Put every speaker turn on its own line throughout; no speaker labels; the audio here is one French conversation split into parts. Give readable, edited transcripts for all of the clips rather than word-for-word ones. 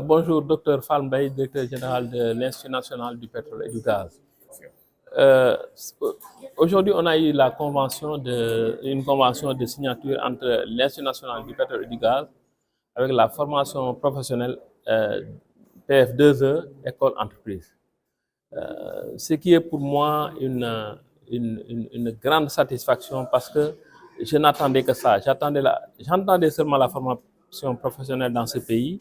Bonjour, docteur Fall Mbaye, directeur général de l'Institut national du pétrole et du gaz. Aujourd'hui, on a eu une convention de signature entre l'Institut national du pétrole et du gaz avec la formation professionnelle PF2E, école entreprise. Ce qui est pour moi une grande satisfaction parce que je n'attendais que ça. J'entendais seulement la formation professionnelle dans ce pays,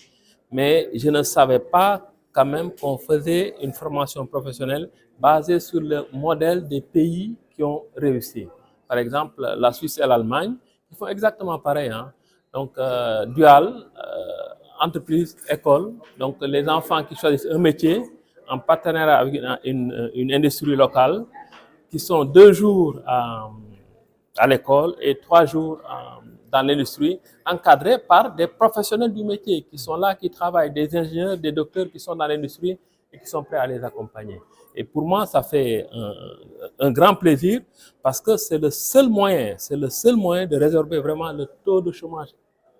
mais je ne savais pas quand même qu'on faisait une formation professionnelle basée sur le modèle des pays qui ont réussi. Par exemple, la Suisse et l'Allemagne, ils font exactement pareil. Hein? Donc, dual, entreprise, école. Donc, les enfants qui choisissent un métier en partenariat avec une industrie locale, qui sont 2 jours à l'école et 3 jours dans l'industrie, encadrés par des professionnels du métier qui sont là, qui travaillent, des ingénieurs, des docteurs qui sont dans l'industrie et qui sont prêts à les accompagner. Et pour moi, ça fait un grand plaisir parce que c'est le seul moyen de résorber vraiment le taux de chômage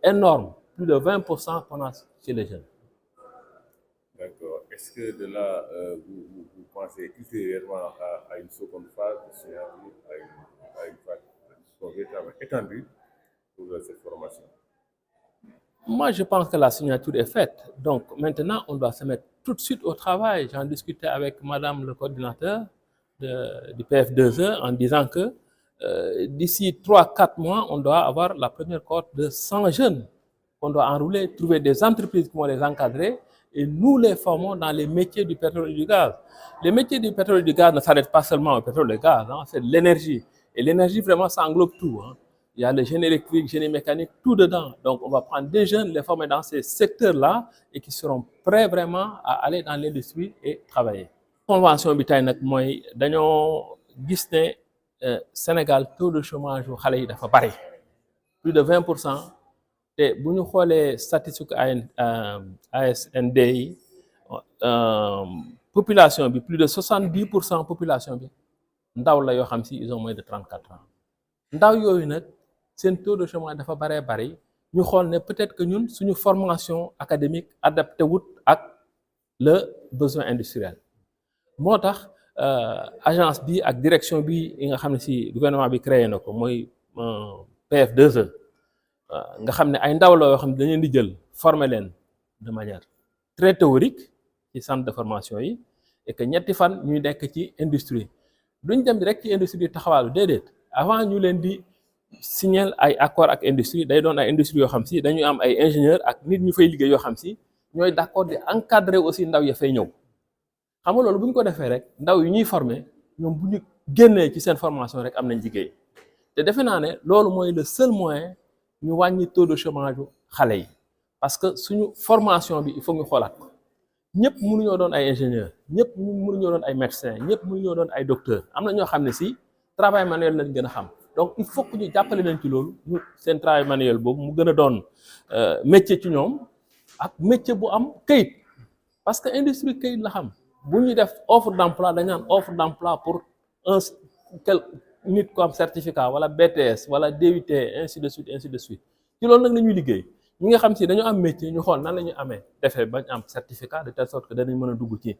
énorme, plus de 20% qu'on a chez les jeunes.
D'accord. Est-ce que de là, vous pensez ultérieurement à une seconde phase, à une phase véritablement étendue pour cette formation?
Moi, je pense que la signature est faite. Donc, maintenant, on doit se mettre tout de suite au travail. J'en discutais avec madame le coordinateur du PF2E en disant que d'ici 3-4 mois, on doit avoir la première cohorte de 100 jeunes qu'on doit enrôler, trouver des entreprises qui vont les encadrer et nous les formons dans les métiers du pétrole et du gaz. Les métiers du pétrole et du gaz ne s'arrêtent pas seulement au pétrole et au gaz, hein, c'est de l'énergie. Et l'énergie, vraiment, ça englobe tout. Hein. Il y a le génie électrique, génie mécanique, tout dedans. Donc, on va prendre des jeunes, les former dans ces secteurs-là et qui seront prêts vraiment à aller dans l'industrie et travailler. La convention bi tey nag mooy dañoo gis ne Sénégal taux de chômage bu xale yi dafa bari plus de 20%. te bu ñu xoolee statistique ASND yi population bi plus de 70% population bi ndaw la yoo xam si ils ont moins de 34 ans ndaw yooyu nag seen taux de chômage dafa bari ñu xool ne peut-être que ñun suñu formation académique adapté wut ak le besoin industriel moo tax agence bi ak direction bi yi nga xam ne si gouvernement bi créé na ko mooy PF2E nga xam ne ay ndaw la yoo xam ne dañu leen di jël former leen de manière très théorique ci centre de formation yi et que ñetti fan ñuy nekk ci industrie duñ dem rek ci industrie taxawaalu déedéet avant ñu leen di signer ay accord ak industrie day doon ay industrie yoo xam si dañuy am ay ingénieur ak nit ñu fay liggéey yoo xam si ñooy d'accord di encadrer aussi ndaw ya fay ñëw xam nga loolu bu ñu ko defee rek ndaw yi ñuy former ñoom bu ñu génnee ci seen formation rek am nañ liggéey te defe naa ne loolu mooy le seul moyen ñu wàññi taux de chômage bu xale yi parce que suñu formation bi il faut ñu xoolaat ko ñëpp mënuñoo doon ay ingénieur ñëpp mënuñoo doon ay médecin ñëpp mënuñoo doon ay docteur am na ñoo xam ne si travail manuel lañ gën a xam donc il faut que ñu jàppale leen ci loolu ñu seen travail manuel boobu mu gën a doon métier ci ñoom ak métier bu am këyit parce que industrie këyit la xam bu ñuy def offre d'emploi dañ naan offre d'emploi pour nit ko am certificat wala BTS wala DUT ainsi de suite ci loolu nag la ñuy liggéey ñi nga xam si dañoo am métier ñu xool nan la ñuy amee defee bañ am certificat de telle sorte que danañ mën a dugg ci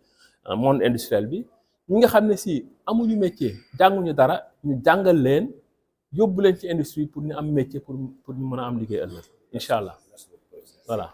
monde industriel bi ñi nga xam ne si amuñu métier jànguñu dara ñu jàngal leen yóbbu leen ci industrie pour ñu am métier pour ñu mën a am liggéey ëllëg incha allah voilà.